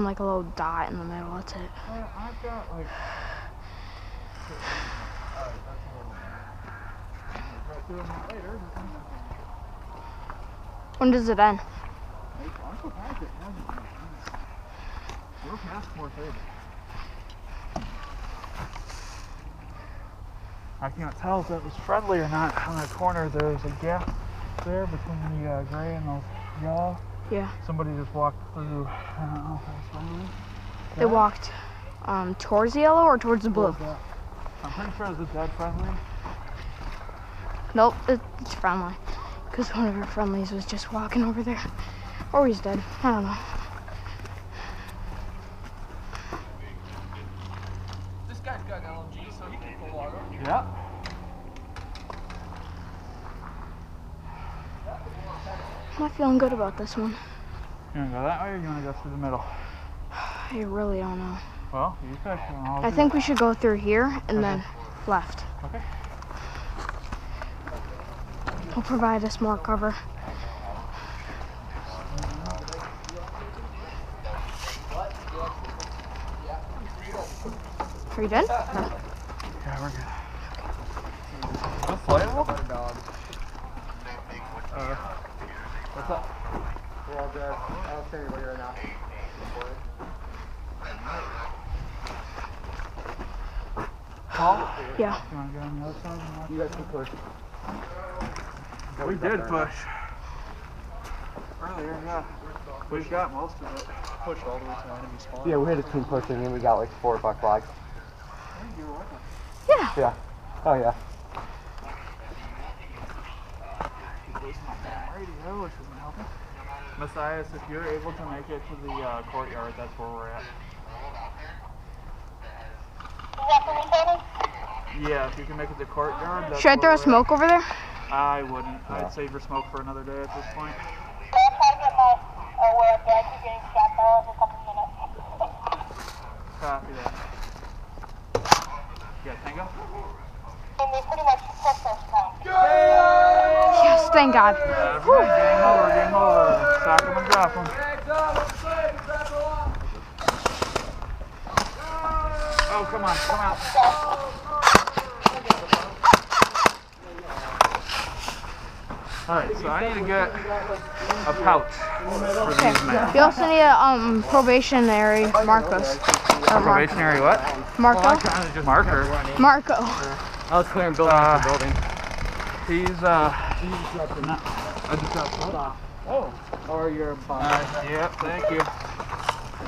like a little dot in the middle. That's it. I've got like. Alright, that's a little bit. Try doing that later. When does it end? I'm surprised it hasn't. We're past 4:30. I can't tell if that was friendly or not. On the corner, there's a gap there between the gray and the yellow. Yeah. Somebody just walked through. I don't know if that was friendly. They walked towards the yellow or towards the blue? I'm pretty sure it's dead friendly. Nope, it's friendly. Because one of our friendlies was just walking over there. Or he's dead. I don't know. This guy's got an LMG, so he can pull water. Yeah. I'm not feeling good about this one. You want to go that way or you want to go through the middle? I really don't know. Well, you pick. I think we should go through here and then left. Okay. Will provide us more cover. Are you done? Yeah, we're good. Is this lightable? What's up? We're all good. I'll tell you later right now. Paul? Yeah. You want to go on the other side? You guys can push. We did push. Earlier, yeah. We've got most of it. Push all the way to the enemy spawn. Yeah, we had a team pushing and we got like 4 or 5 flags. Yeah. Yeah. Oh yeah. Radio, which isn't helping. Messias, if you're able to make it to the courtyard, that's where we're at. Yeah, if you can make it to the courtyard, that's Should I throw where smoke over there? I wouldn't. I'd save your smoke for another day at this point. I'll try to get my way up there. I keep getting shot there every couple minutes. Copy that. Yeah, Tango? And they pretty much pushed us down. Yes, thank God. Game over, game over. Sock him and drop him. Oh, come on, come out. Alright, so I need to get a pouch for these men. We also need a probationary Marcos. Probationary what? Marco? Marker. Marco. I was clearing building after building. He's I just got stopped. Oh. Or your bomb. Yep, thank you.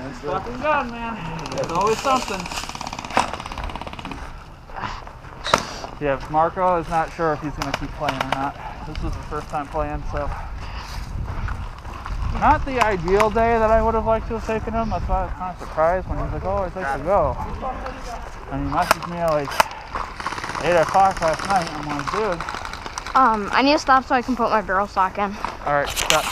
It's fucking good, man. There's always something. Yeah, Marco is not sure if he's going to keep playing or not. This is his first time playing, so. Not the ideal day that I would have liked to have taken him. That's why I was kind of surprised when he was like, oh, I'd like to go. And he messaged me at like 8 o'clock last night. I'm like, dude. I need to stop so I can put my barrel stock in. Alright, stop.